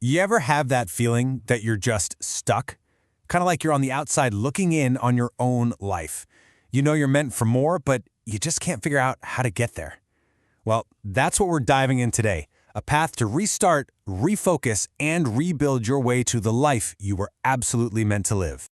You ever have that feeling that you're just stuck? Kind of like you're on the outside looking in on your own life. You know you're meant for more, but you just can't figure out how to get there. Well, that's what we're diving in today. A path to restart, refocus, and rebuild your way to the life you were absolutely meant to live.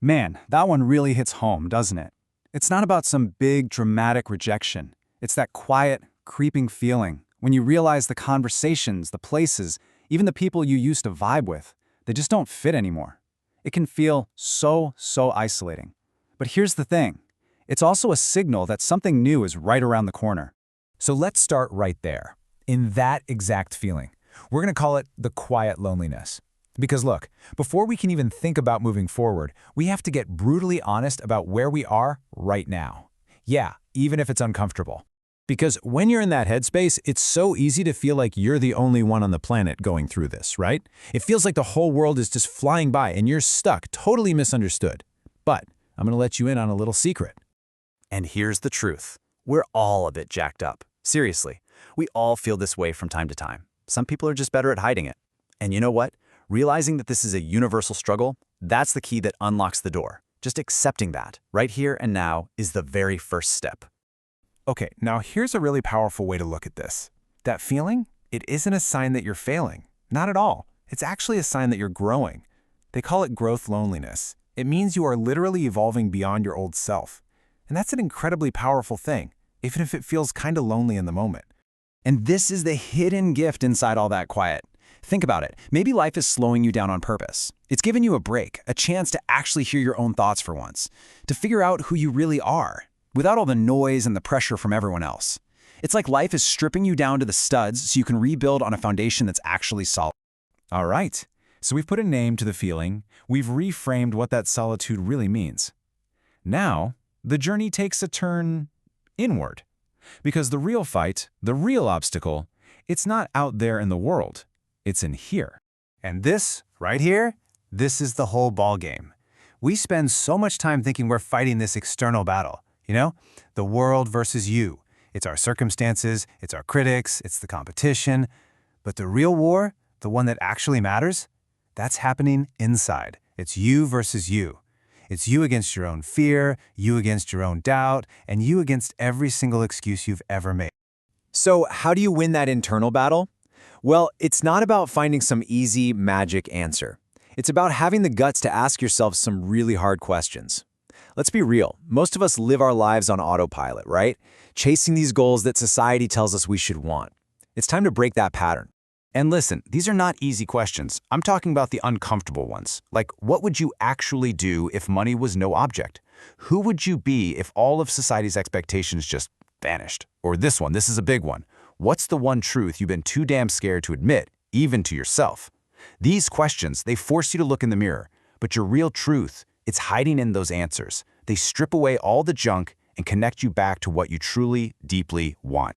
Man, that one really hits home, doesn't it? It's not about some big, dramatic rejection. It's that quiet, creeping feeling when you realize the conversations, the places, even the people you used to vibe with, they just don't fit anymore. It can feel so isolating. But here's the thing. It's also a signal that something new is right around the corner. So let's start right there, in that exact feeling. We're going to call it the quiet loneliness. Because look, before we can even think about moving forward, we have to get brutally honest about where we are right now. Yeah, even if it's uncomfortable. Because when you're in that headspace, it's so easy to feel like you're the only one on the planet going through this, right? It feels like the whole world is just flying by and you're stuck, totally misunderstood. But I'm going to let you in on a little secret. And here's the truth. We're all a bit jacked up. Seriously, we all feel this way from time to time. Some people are just better at hiding it. And you know what? Realizing that this is a universal struggle, that's the key that unlocks the door. Just accepting that, right here and now, is the very first step. Okay, now here's a really powerful way to look at this. That feeling, it isn't a sign that you're failing. Not at all. It's actually a sign that you're growing. They call it growth loneliness. It means you are literally evolving beyond your old self. And that's an incredibly powerful thing, even if it feels kind of lonely in the moment. And this is the hidden gift inside all that quiet. Think about it. Maybe life is slowing you down on purpose. It's giving you a break, a chance to actually hear your own thoughts for once, to figure out who you really are, without all the noise and the pressure from everyone else. It's like life is stripping you down to the studs so you can rebuild on a foundation that's actually solid. All right, so we've put a name to the feeling. We've reframed what that solitude really means. Now, the journey takes a turn inward. Because the real fight, the real obstacle, it's not out there in the world. It's in here. And this, right here, this is the whole ballgame. We spend so much time thinking we're fighting this external battle. You know, the world versus you. It's our circumstances, it's our critics, it's the competition. But the real war, the one that actually matters, that's happening inside. It's you versus you. It's you against your own fear, you against your own doubt, and you against every single excuse you've ever made. So how do you win that internal battle? Well, it's not about finding some easy, magic answer. It's about having the guts to ask yourself some really hard questions. Let's be real. Most of us live our lives on autopilot, right? Chasing these goals that society tells us we should want. It's time to break that pattern. And listen, these are not easy questions. I'm talking about the uncomfortable ones. Like, what would you actually do if money was no object? Who would you be if all of society's expectations just vanished? Or this one, this is a big one. What's the one truth you've been too damn scared to admit, even to yourself? These questions, they force you to look in the mirror. But your real truth, it's hiding in those answers. They strip away all the junk and connect you back to what you truly, deeply want.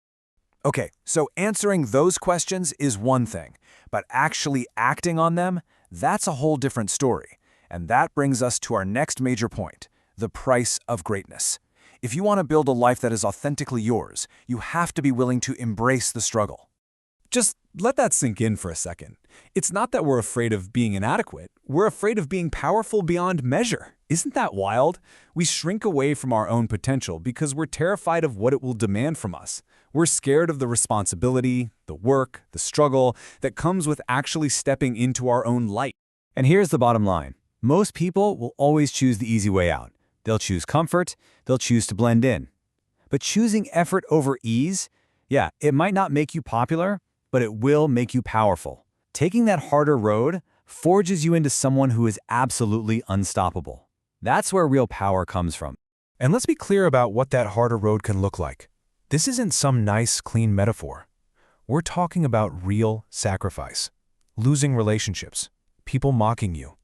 Okay, so answering those questions is one thing, but actually acting on them, that's a whole different story. And that brings us to our next major point, the price of greatness. If you want to build a life that is authentically yours, you have to be willing to embrace the struggle. Just let that sink in for a second. It's not that we're afraid of being inadequate. We're afraid of being powerful beyond measure. Isn't that wild? We shrink away from our own potential because we're terrified of what it will demand from us. We're scared of the responsibility, the work, the struggle that comes with actually stepping into our own light. And here's the bottom line. Most people will always choose the easy way out. They'll choose comfort, they'll choose to blend in. But choosing effort over ease, yeah, it might not make you popular, but it will make you powerful. Taking that harder road forges you into someone who is absolutely unstoppable. That's where real power comes from. And let's be clear about what that harder road can look like. This isn't some nice, clean metaphor. We're talking about real sacrifice. Losing relationships, people mocking you.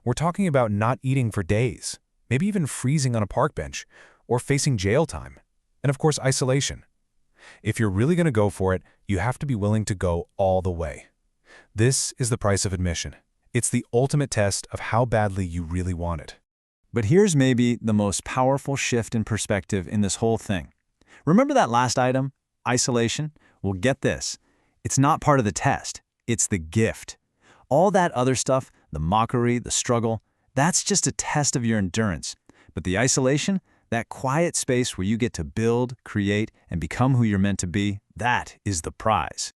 We're talking about not eating for days, maybe even freezing on a park bench, or facing jail time. And of course, isolation. If you're really going to go for it, you have to be willing to go all the way. This is the price of admission. It's the ultimate test of how badly you really want it. But here's maybe the most powerful shift in perspective in this whole thing. Remember that last item, isolation? Well, get this. It's not part of the test. It's the gift. All that other stuff, the mockery, the struggle, that's just a test of your endurance. But the isolation, that quiet space where you get to build, create, and become who you're meant to be, that is the prize.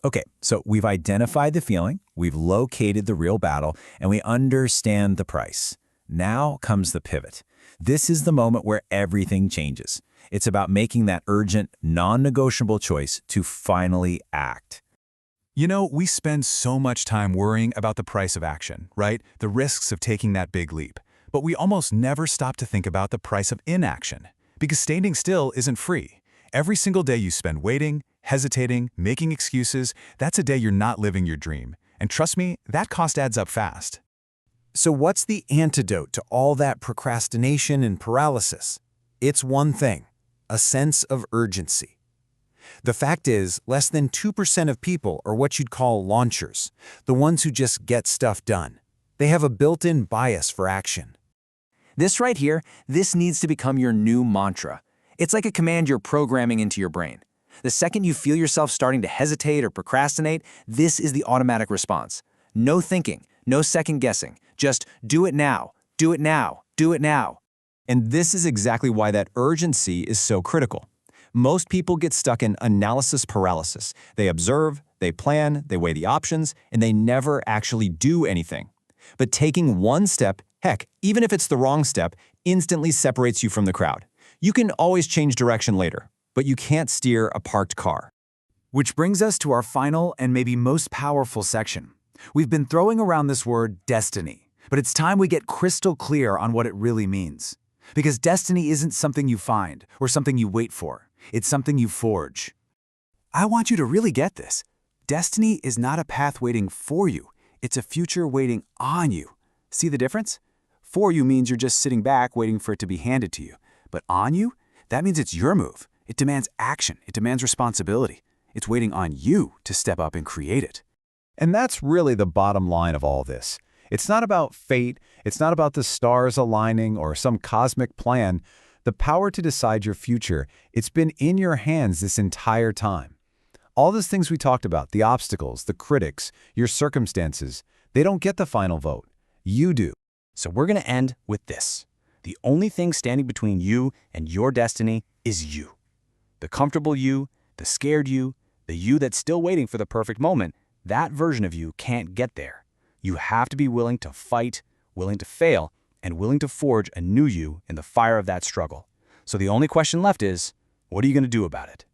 Okay, so we've identified the feeling, we've located the real battle, and we understand the price. Now comes the pivot. This is the moment where everything changes. It's about making that urgent, non-negotiable choice to finally act. You know, we spend so much time worrying about the price of action, right? The risks of taking that big leap. But we almost never stop to think about the price of inaction. Because standing still isn't free. Every single day you spend waiting, hesitating, making excuses, that's a day you're not living your dream. And trust me, that cost adds up fast. So what's the antidote to all that procrastination and paralysis? It's one thing, a sense of urgency. The fact is, less than 2% of people are what you'd call launchers, the ones who just get stuff done. They have a built-in bias for action. This right here, this needs to become your new mantra. It's like a command you're programming into your brain. The second you feel yourself starting to hesitate or procrastinate, this is the automatic response. No thinking, no second guessing. Just do it now, do it now, do it now. And this is exactly why that urgency is so critical. Most people get stuck in analysis paralysis. They observe, they plan, they weigh the options, and they never actually do anything. But taking one step, heck, even if it's the wrong step, instantly separates you from the crowd. You can always change direction later, but you can't steer a parked car. Which brings us to our final and maybe most powerful section. We've been throwing around this word destiny, but it's time we get crystal clear on what it really means. Because destiny isn't something you find or something you wait for. It's something you forge. I want you to really get this. Destiny is not a path waiting for you. It's a future waiting on you. See the difference? For you means you're just sitting back waiting for it to be handed to you. But on you, that means it's your move. It demands action. It demands responsibility. It's waiting on you to step up and create it. And that's really the bottom line of all this. It's not about fate, it's not about the stars aligning or some cosmic plan. The power to decide your future, it's been in your hands this entire time. All those things we talked about, the obstacles, the critics, your circumstances, they don't get the final vote. You do. So we're going to end with this. The only thing standing between you and your destiny is you. The comfortable you, the scared you, the you that's still waiting for the perfect moment, that version of you can't get there. You have to be willing to fight, willing to fail, and willing to forge a new you in the fire of that struggle. So the only question left is, what are you going to do about it?